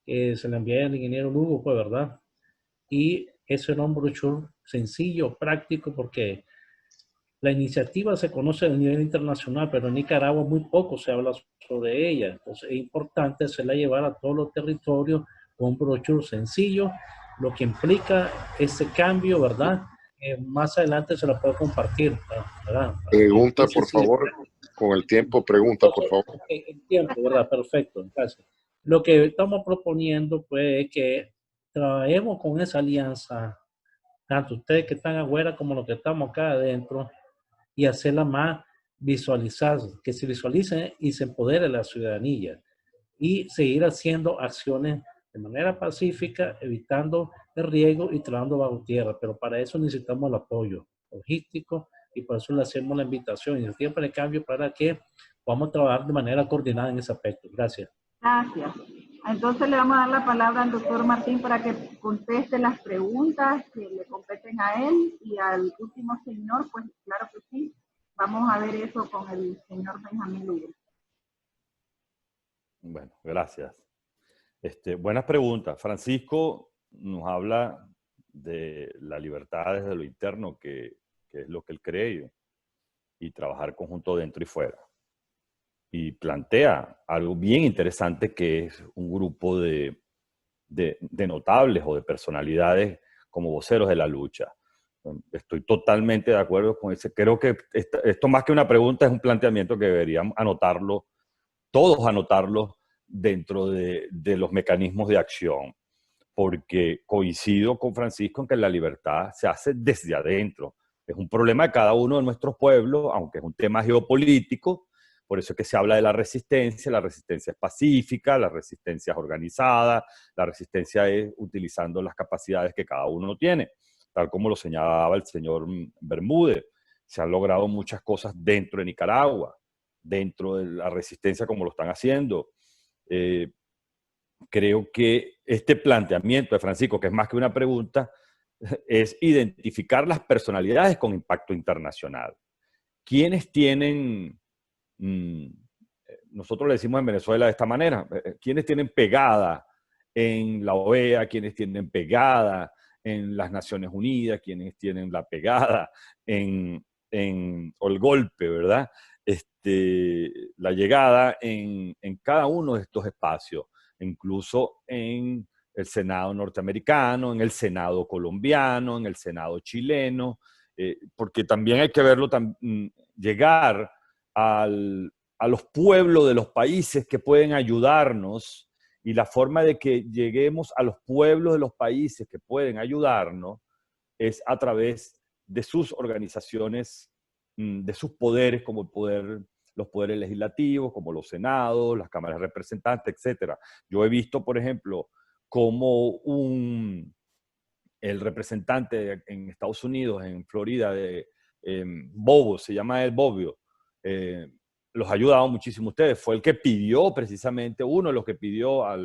Se la envié al ingeniero Lugo, pues, ¿verdad? Y ese era un brochure sencillo, práctico, porque la iniciativa se conoce a nivel internacional, pero en Nicaragua muy poco se habla sobre ella. Entonces es importante hacerla llevar a todos los territorios con un brochure sencillo, lo que implica ese cambio, ¿verdad? Más adelante se la puedo compartir, ¿verdad? Pregunta, por favor. Con el tiempo, pregunta, por favor. El tiempo, ¿verdad? Perfecto, gracias. Lo que estamos proponiendo, pues, es que trabajemos con esa alianza, tanto ustedes que están afuera como los que estamos acá adentro, y hacerla más visualizada, que se visualice y se empodere la ciudadanía, y seguir haciendo acciones de manera pacífica, evitando el riesgo y trabajando bajo tierra. Pero para eso necesitamos el apoyo logístico, y por eso le hacemos la invitación y el tiempo de cambio para que podamos trabajar de manera coordinada en ese aspecto. Gracias. Gracias. Entonces le vamos a dar la palabra al doctor Martín para que conteste las preguntas que le competen a él, y al último señor, pues claro que sí. Vamos a ver eso con el señor Benjamín Lugo. Bueno, gracias. Buenas preguntas. Francisco nos habla de la libertad desde lo interno, que es lo que él cree, y trabajar conjunto dentro y fuera. Y plantea algo bien interesante, que es un grupo de notables o de personalidades como voceros de la lucha. Estoy totalmente de acuerdo con ese. Creo que esto, más que una pregunta, es un planteamiento que deberíamos anotarlo, todos anotarlo dentro de los mecanismos de acción, porque coincido con Francisco en que la libertad se hace desde adentro. Es un problema de cada uno de nuestros pueblos, aunque es un tema geopolítico. Por eso es que se habla de la resistencia. La resistencia es pacífica, la resistencia es organizada, la resistencia es utilizando las capacidades que cada uno tiene, tal como lo señalaba el señor Bermúdez. Se han logrado muchas cosas dentro de Nicaragua. dentro de la resistencia como lo están haciendo. Creo que este planteamiento de Francisco, que es más que una pregunta, es identificar las personalidades con impacto internacional. ¿Quiénes tienen, nosotros le decimos en Venezuela de esta manera, quiénes tienen pegada en la OEA, quiénes tienen pegada en las Naciones Unidas, quienes tienen la pegada o el golpe, ¿verdad? La llegada en cada uno de estos espacios, incluso en el Senado norteamericano, en el Senado colombiano, en el Senado chileno, porque también hay que verlo, llegar a los pueblos de los países que pueden ayudarnos. Y la forma de que lleguemos a los pueblos de los países que pueden ayudarnos es a través de sus organizaciones, de sus poderes, como los poderes legislativos, como los senados, las cámaras de representantes, etc. Yo he visto, por ejemplo, cómo el representante en Estados Unidos, en Florida, Bobo, se llama el Bobbio, los ha ayudado muchísimo a ustedes. Fue el que pidió precisamente, uno de los que pidió a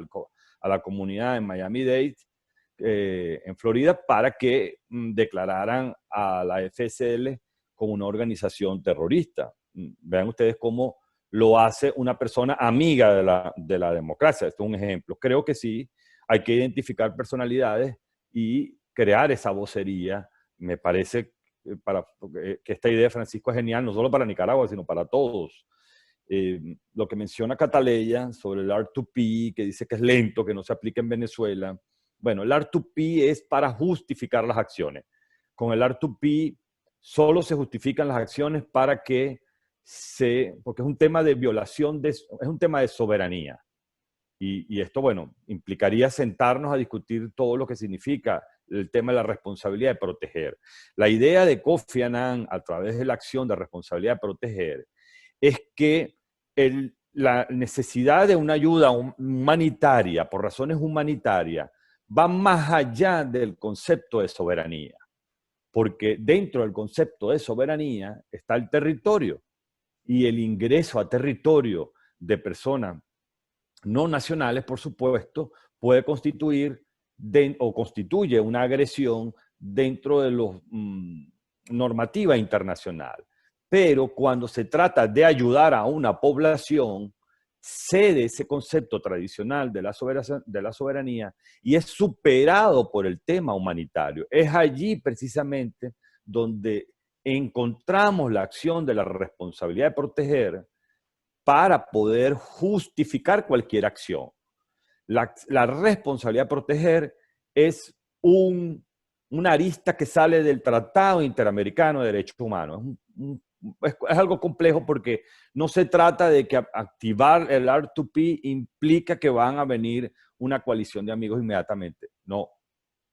la comunidad en Miami-Dade, en Florida, para que declararan a la FSL como una organización terrorista. Vean ustedes cómo lo hace una persona amiga de la democracia. Esto es un ejemplo. Creo que sí, hay que identificar personalidades y crear esa vocería. Me parece que esta idea de Francisco es genial, no solo para Nicaragua, sino para todos. Lo que menciona Cataleya sobre el R2P, que dice que es lento, que no se aplica en Venezuela. Bueno, el R2P es para justificar las acciones. Con el R2P solo se justifican las acciones para que porque es un tema de violación, es un tema de soberanía. Y esto, bueno, implicaría sentarnos a discutir todo lo que significa el tema de la responsabilidad de proteger. La idea de Kofi Annan, a través de la acción de responsabilidad de proteger, es que la necesidad de una ayuda humanitaria, por razones humanitarias, va más allá del concepto de soberanía. Porque dentro del concepto de soberanía está el territorio, y el ingreso a territorio de personas no nacionales, por supuesto, puede constituye una agresión dentro de la normativa internacional. Pero cuando se trata de ayudar a una población, cede ese concepto tradicional de la soberanía y es superado por el tema humanitario. Es allí precisamente donde encontramos la acción de la responsabilidad de proteger para poder justificar cualquier acción. La responsabilidad de proteger es una arista que sale del Tratado Interamericano de Derechos Humanos. Es algo complejo porque no se trata de que activar el R2P implica que van a venir una coalición de amigos inmediatamente. No,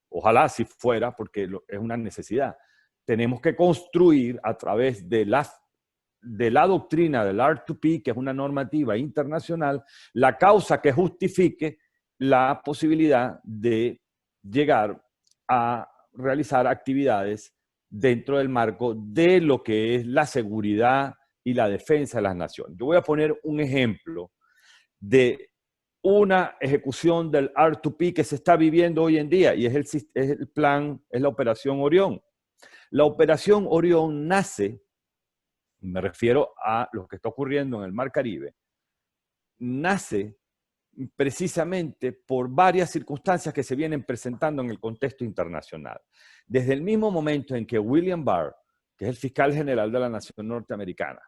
ojalá si fuera, porque es una necesidad. Tenemos que construir a través de la doctrina del R2P, que es una normativa internacional, la causa que justifique la posibilidad de llegar a realizar actividades dentro del marco de lo que es la seguridad y la defensa de las naciones. Yo voy a poner un ejemplo de una ejecución del R2P que se está viviendo hoy en día, y es la Operación Orión. La Operación Orión nace, me refiero a lo que está ocurriendo en el Mar Caribe, nace precisamente por varias circunstancias que se vienen presentando en el contexto internacional. Desde el mismo momento en que William Barr, que es el fiscal general de la Nación Norteamericana,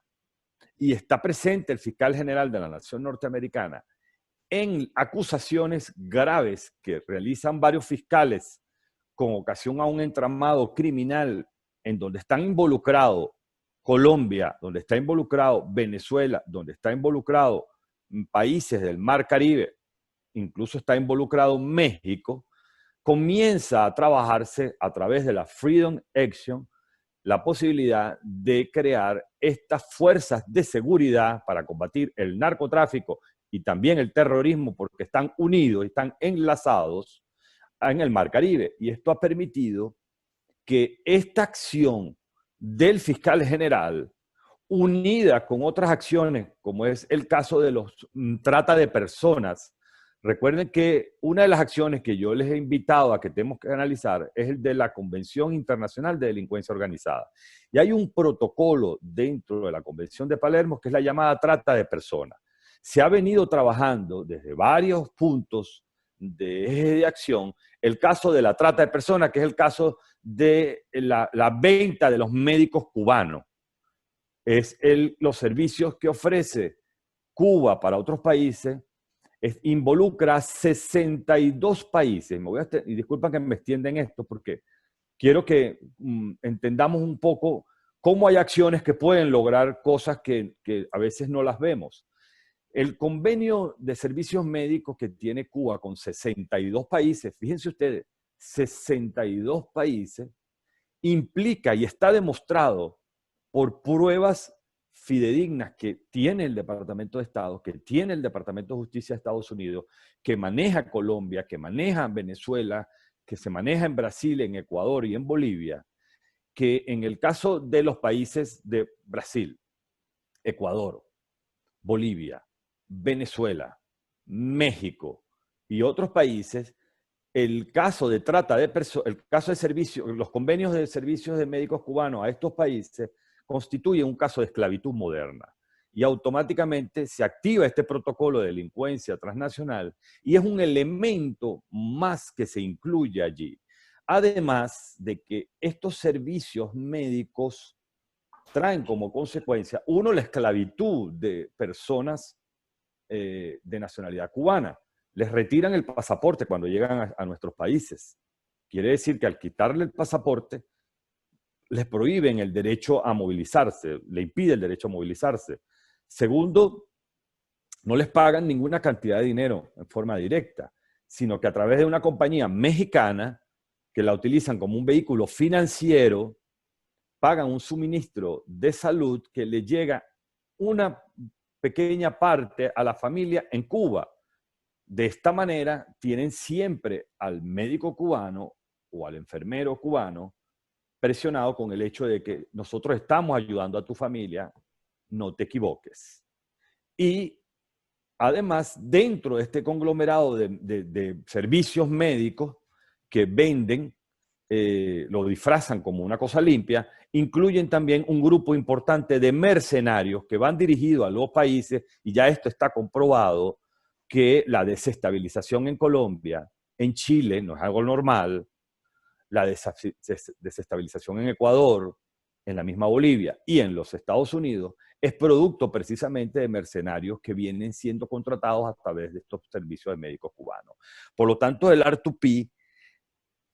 y está presente el fiscal general de la Nación Norteamericana en acusaciones graves que realizan varios fiscales con ocasión a un entramado criminal en donde están involucrados Colombia, donde está involucrado Venezuela, donde está involucrado países del Mar Caribe, incluso está involucrado México, comienza a trabajarse a través de la Freedom Action la posibilidad de crear estas fuerzas de seguridad para combatir el narcotráfico y también el terrorismo, porque están unidos, están enlazados en el Mar Caribe. Y esto ha permitido que esta acción del fiscal general unida con otras acciones, como es el caso de los trata de personas. Recuerden que una de las acciones que yo les he invitado a que tenemos que analizar es el de la Convención Internacional de Delincuencia Organizada. Y hay un protocolo dentro de la Convención de Palermo que es la llamada trata de personas. Se ha venido trabajando desde varios puntos de eje de acción el caso de la trata de personas, que es el caso de la venta de los médicos cubanos. Es los servicios que ofrece Cuba para otros países. Involucra a 62 países. Y disculpen que me extienda en esto porque quiero que entendamos un poco cómo hay acciones que pueden lograr cosas que a veces no las vemos. El convenio de servicios médicos que tiene Cuba con 62 países, fíjense ustedes, 62 países, implica y está demostrado por pruebas fidedignas que tiene el Departamento de Estado, que tiene el Departamento de Justicia de Estados Unidos, que maneja Colombia, que maneja Venezuela, que se maneja en Brasil, en Ecuador y en Bolivia, que en el caso de los países de Brasil, Ecuador, Bolivia, Venezuela, México y otros países, el caso de trata de personas, el caso de servicios, los convenios de servicios de médicos cubanos a estos países constituye un caso de esclavitud moderna y automáticamente se activa este protocolo de delincuencia transnacional y es un elemento más que se incluye allí. Además de que estos servicios médicos traen como consecuencia, uno, la esclavitud de personas de nacionalidad cubana. Les retiran el pasaporte cuando llegan a nuestros países. Quiere decir que al quitarle el pasaporte, les prohíben el derecho a movilizarse, le impide el derecho a movilizarse. Segundo, no les pagan ninguna cantidad de dinero en forma directa, sino que a través de una compañía mexicana, que la utilizan como un vehículo financiero, pagan un suministro de salud que le llega una pequeña parte a la familia en Cuba. De esta manera, tienen siempre al médico cubano o al enfermero cubano presionado con el hecho de que nosotros estamos ayudando a tu familia, no te equivoques. Y además, dentro de este conglomerado de servicios médicos que venden, lo disfrazan como una cosa limpia, incluyen también un grupo importante de mercenarios que van dirigidos a los países, y ya esto está comprobado, que la desestabilización en Colombia, en Chile, no es algo normal, la desestabilización en Ecuador, en la misma Bolivia y en los Estados Unidos, es producto precisamente de mercenarios que vienen siendo contratados a través de estos servicios de médicos cubanos. Por lo tanto, el R2P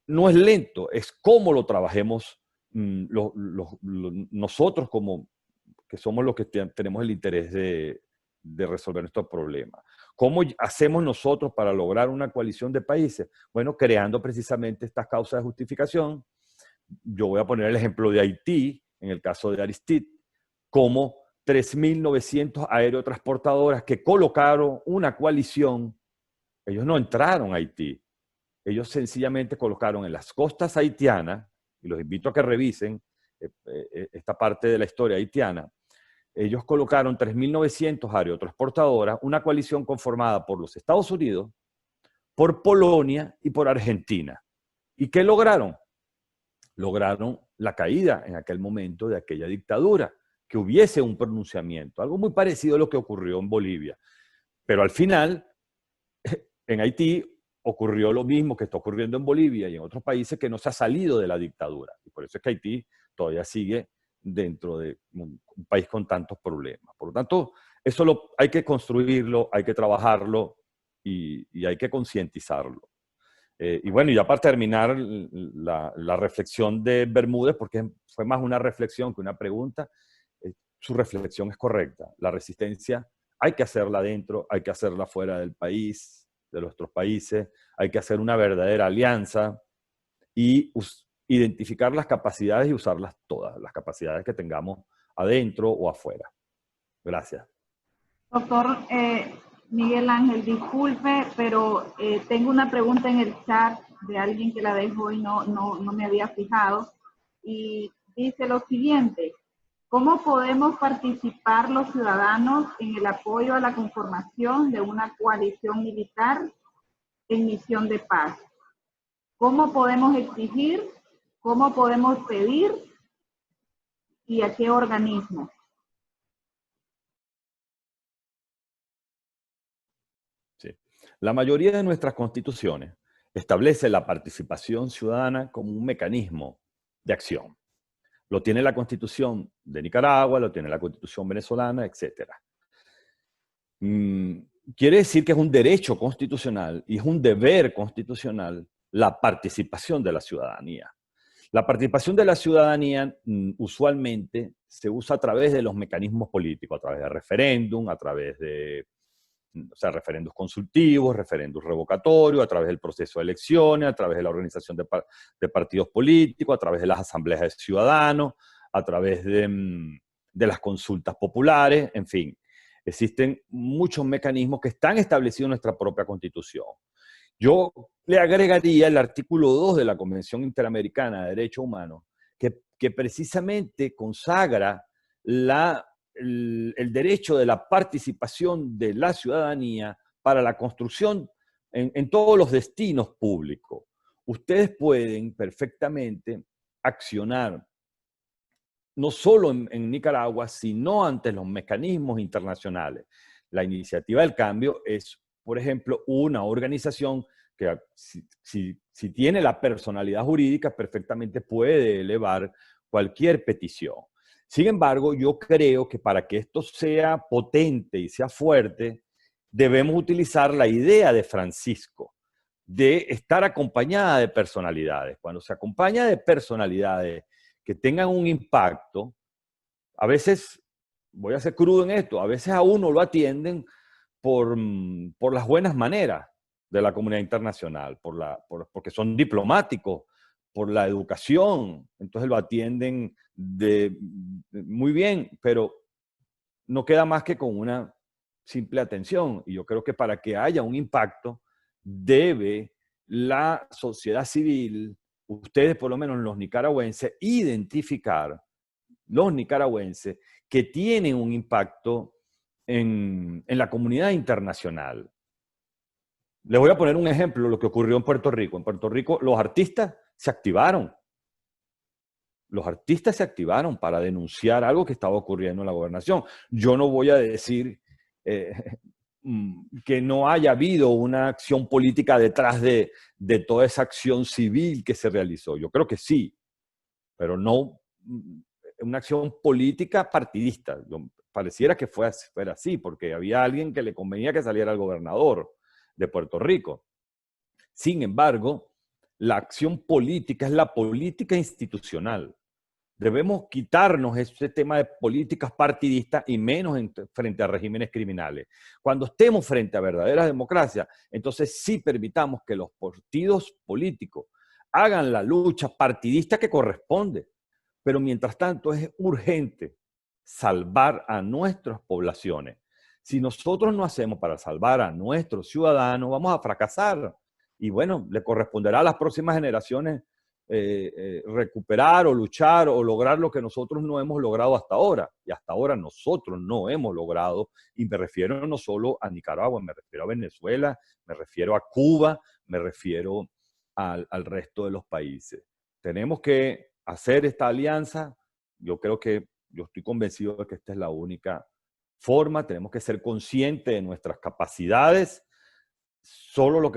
no es lento, es cómo lo trabajemos nosotros como que somos los que tenemos el interés de resolver estos problemas. ¿Cómo hacemos nosotros para lograr una coalición de países? Bueno, creando precisamente estas causas de justificación. Yo voy a poner el ejemplo de Haití, en el caso de Aristide, como 3.900 aerotransportadoras que colocaron una coalición. Ellos no entraron a Haití. Ellos sencillamente colocaron en las costas haitianas, y los invito a que revisen esta parte de la historia haitiana, ellos colocaron 3.900 aerotransportadoras, una coalición conformada por los Estados Unidos, por Polonia y por Argentina. ¿Y qué lograron? Lograron la caída en aquel momento de aquella dictadura, que hubiese un pronunciamiento, algo muy parecido a lo que ocurrió en Bolivia. Pero al final, en Haití ocurrió lo mismo que está ocurriendo en Bolivia y en otros países, que no se ha salido de la dictadura. Y por eso es que Haití todavía sigue dentro de un país con tantos problemas. Por lo tanto, eso hay que construirlo, hay que trabajarlo y hay que concientizarlo. Y bueno, ya para terminar la reflexión de Bermúdez, porque fue más una reflexión que una pregunta, su reflexión es correcta. La resistencia hay que hacerla dentro, hay que hacerla fuera del país, de nuestros países, hay que hacer una verdadera alianza y identificar las capacidades y usarlas todas, las capacidades que tengamos adentro o afuera. Gracias. Doctor Miguel Ángel, disculpe, pero tengo una pregunta en el chat de alguien que la dejó y no me había fijado. Y dice lo siguiente: ¿Cómo podemos participar los ciudadanos en el apoyo a la conformación de una coalición militar en misión de paz? ¿Cómo podemos exigir? ¿Cómo podemos pedir? ¿Y a qué organismo? Sí. La mayoría de nuestras constituciones establece la participación ciudadana como un mecanismo de acción. Lo tiene la Constitución de Nicaragua, lo tiene la Constitución venezolana, etc. Quiere decir que es un derecho constitucional y es un deber constitucional la participación de la ciudadanía. La participación de la ciudadanía usualmente se usa a través de los mecanismos políticos, a través de referéndum, a través de referendos consultivos, referendos revocatorios, a través del proceso de elecciones, a través de la organización de partidos políticos, a través de las asambleas de ciudadanos, a través de las consultas populares, en fin. Existen muchos mecanismos que están establecidos en nuestra propia Constitución. Yo le agregaría el artículo 2 de la Convención Interamericana de Derechos Humanos, que precisamente consagra el derecho de la participación de la ciudadanía para la construcción en todos los destinos públicos. Ustedes pueden perfectamente accionar no solo en Nicaragua, sino ante los mecanismos internacionales. La Iniciativa del Cambio es, por ejemplo, una organización que si tiene la personalidad jurídica, perfectamente puede elevar cualquier petición. Sin embargo, yo creo que para que esto sea potente y sea fuerte, debemos utilizar la idea de Francisco, de estar acompañada de personalidades. Cuando se acompaña de personalidades que tengan un impacto, a veces, voy a ser crudo en esto, a veces a uno lo atienden por las buenas maneras de la comunidad internacional, porque son diplomáticos, por la educación, entonces lo atienden muy bien, pero no queda más que con una simple atención. Y yo creo que para que haya un impacto, debe la sociedad civil, ustedes por lo menos los nicaragüenses, identificar los nicaragüenses que tienen un impacto en la comunidad internacional. Les voy a poner un ejemplo, lo que ocurrió en Puerto Rico. En Puerto Rico los artistas se activaron. Los artistas se activaron para denunciar algo que estaba ocurriendo en la gobernación. Yo no voy a decir que no haya habido una acción política detrás de toda esa acción civil que se realizó. Yo creo que sí, pero no una acción política partidista. Pareciera que fuera así, porque había alguien que le convenía que saliera el gobernador de Puerto Rico. Sin embargo, la acción política es la política institucional. Debemos quitarnos ese tema de políticas partidistas y menos frente a regímenes criminales. Cuando estemos frente a verdaderas democracias, entonces sí permitamos que los partidos políticos hagan la lucha partidista que corresponde. Pero mientras tanto es urgente salvar a nuestras poblaciones. Si nosotros no hacemos para salvar a nuestros ciudadanos, vamos a fracasar. Y bueno, le corresponderá a las próximas generaciones recuperar o luchar o lograr lo que nosotros no hemos logrado hasta ahora. Y hasta ahora nosotros no hemos logrado, y me refiero no solo a Nicaragua, me refiero a Venezuela, me refiero a Cuba, me refiero al resto de los países. Tenemos que hacer esta alianza. Yo estoy convencido de que esta es la única forma. Tenemos que ser conscientes de nuestras capacidades. Solo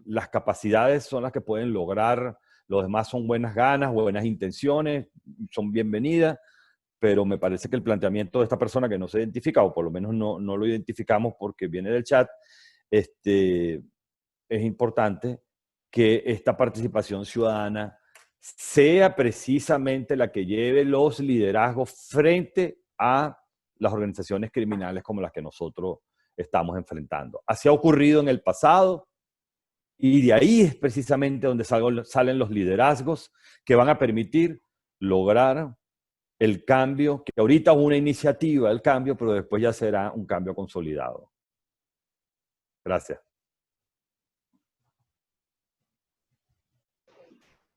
las capacidades son las que pueden lograr. Los demás son buenas ganas, buenas intenciones, son bienvenidas, pero me parece que el planteamiento de esta persona que no se identifica, o por lo menos no lo identificamos porque viene del chat, es importante que esta participación ciudadana sea precisamente la que lleve los liderazgos frente a las organizaciones criminales como las que nosotros estamos enfrentando. Así ha ocurrido en el pasado, y de ahí es precisamente donde salen los liderazgos que van a permitir lograr el cambio, que ahorita es una iniciativa del cambio, pero después ya será un cambio consolidado. Gracias.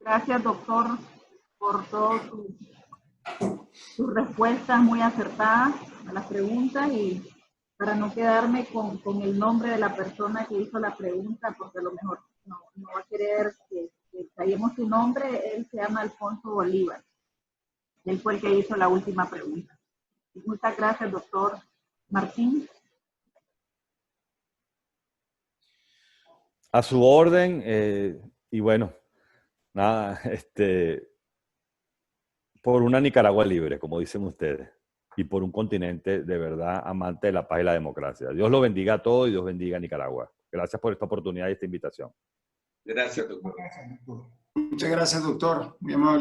Gracias, doctor, por todo sus respuestas muy acertadas a las preguntas y para no quedarme con el nombre de la persona que hizo la pregunta, porque a lo mejor no va a querer que callemos su nombre. Él se llama Alfonso Bolívar. Él fue el que hizo la última pregunta. Muchas gracias, doctor Martín. A su orden, y bueno, nada, por una Nicaragua libre, como dicen ustedes, y por un continente de verdad amante de la paz y la democracia. Dios lo bendiga a todos y Dios bendiga a Nicaragua. Gracias por esta oportunidad y esta invitación. Gracias, doctor. Gracias, doctor. Muchas gracias, doctor. Muy amable.